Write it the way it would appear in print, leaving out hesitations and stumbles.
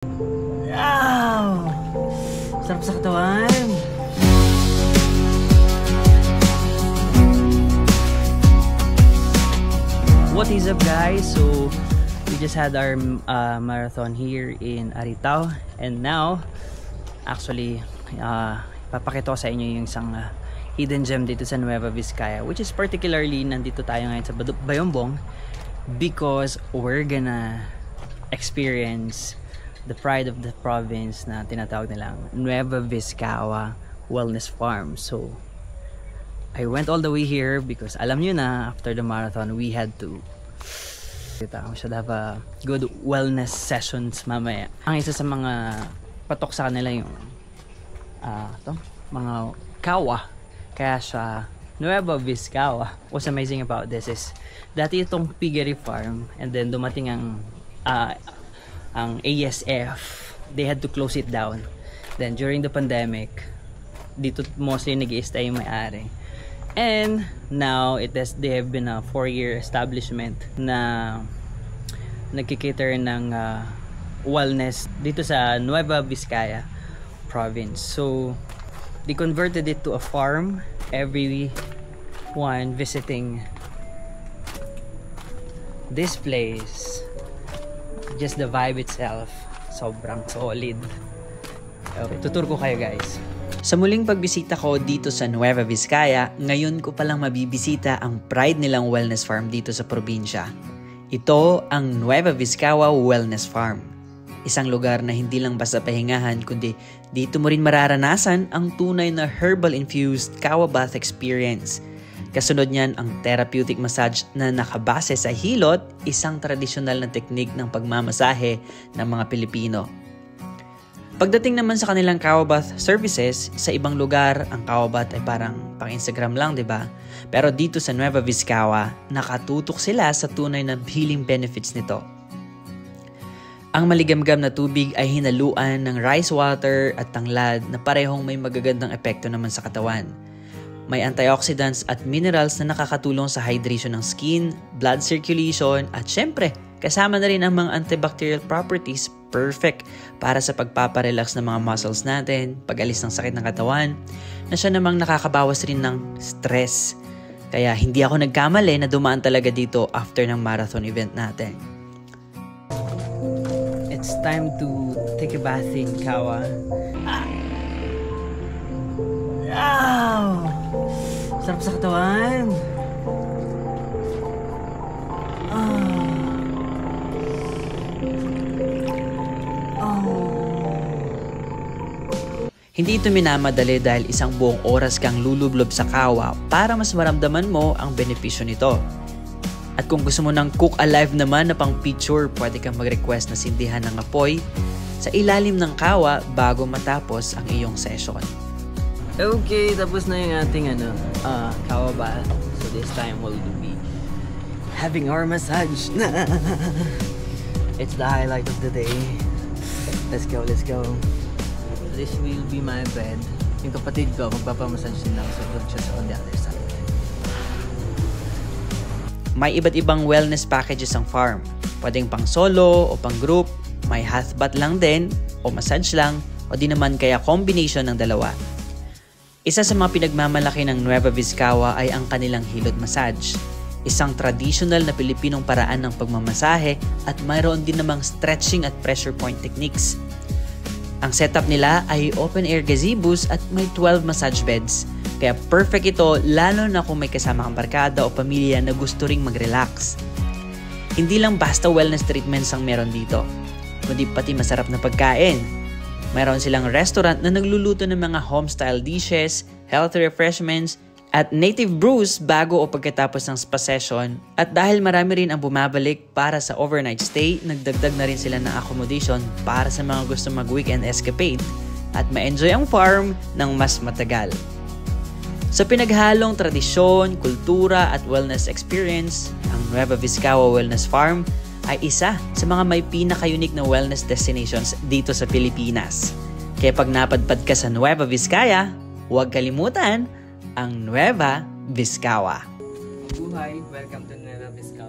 Wow! Sarap sa katawan. What is up, guys? So we just had our marathon here in Aritao, and now actually papakita ko sa inyo yung isang hidden gem dito sa Nueva Vizcaya, which is particularly nandito tayo ngayon sa Bayombong because we're gonna experience the pride of the province na tinatawag nilang Nueva Vizcaya Wellness Farm. So I went all the way here because alam nyo na, after the marathon we should have a good wellness sessions mamaya. Ang isa sa mga patok sa kanila yung mga kawa, kaya siya Nueva Vizcaya. What's amazing about this is dati itong piggery farm, and then dumating ang ASF, they had to close it down. Then during the pandemic, dito mostly nag-i-stay yung may-ari. And now they have been a 4-year establishment na nagkikater ng wellness dito sa Nueva Vizcaya province. So they converted it to a farm. Everyone visiting this place, just the vibe itself, sobrang solid. Okay, tuturo ko kayo, guys. Sa muling pagbisita ko dito sa Nueva Vizcaya, ngayon ko palang mabibisita ang pride nilang wellness farm dito sa probinsya. Ito ang Nueva Vizcaya Wellness Farm. Isang lugar na hindi lang basta pahingahan, kundi dito mo rin mararanasan ang tunay na herbal-infused kawa bath experience. Kasunod niyan ang therapeutic massage na nakabase sa hilot, isang tradisyonal na teknik ng pagmamasahe ng mga Pilipino. Pagdating naman sa kanilang kawa bath services, sa ibang lugar ang kawa bath ay parang pang-Instagram lang, 'di ba? Pero dito sa Nueva Vizcaya, nakatutok sila sa tunay na healing benefits nito. Ang maligamgam na tubig ay hinaluan ng rice water at tanglad na parehong may magagandang epekto naman sa katawan. May antioxidants at minerals na nakakatulong sa hydration ng skin, blood circulation, at syempre, kasama na rin ang mga antibacterial properties, perfect para sa pagpaparelax ng mga muscles natin, pag-alis ng sakit ng katawan, na siya namang nakakabawas rin ng stress. Kaya hindi ako nagkamali na dumaan talaga dito after ng marathon event natin. It's time to take a bath in kawa. Wow! Sarap sa katawan. Hindi ito minamadali dahil isang buong oras kang lulublob sa kawa para mas maramdaman mo ang benepisyo nito. At kung gusto mo ng cook alive naman na pang picture, pwede kang mag-request na sindihan ng apoy sa ilalim ng kawa bago matapos ang iyong session. Okay, tapos na yung ating kawa bath. So this time we'll be having our massage. It's the highlight of the day. Let's go, let's go. This will be my bed. Yung kapatid ko, magpapamassage din ako sa just on the other side. May iba't ibang wellness packages ang farm. Pwedeng pang solo o pang group, may half bath lang din, o massage lang, o di naman kaya combination ng dalawa. Isa sa mga pinagmamalaki ng Nueva Vizcaya ay ang kanilang hilot massage. Isang traditional na Pilipinong paraan ng pagmamasahe at mayroon din namang stretching at pressure point techniques. Ang setup nila ay open-air gazebos at may 12 massage beds. Kaya perfect ito lalo na kung may kasama kang barkada o pamilya na gusto ring mag-relax. Hindi lang basta wellness treatments ang meron dito, kundi pati masarap na pagkain. Mayroon silang restaurant na nagluluto ng mga home-style dishes, healthy refreshments, at native brews bago o pagkatapos ng spa session. At dahil marami rin ang bumabalik para sa overnight stay, nagdagdag na rin sila ng accommodation para sa mga gusto mag-weekend escapade at ma-enjoy ang farm ng mas matagal. Sa pinaghalong tradisyon, kultura at wellness experience, ang Nueva Vizcaya Wellness Farm ay isa sa mga may pinaka-unique na wellness destinations dito sa Pilipinas. Kaya pag napadpad ka sa Nueva Vizcaya, huwag kalimutan ang Nueva Vizcaya. Buhay! Welcome to Nueva Vizcaya.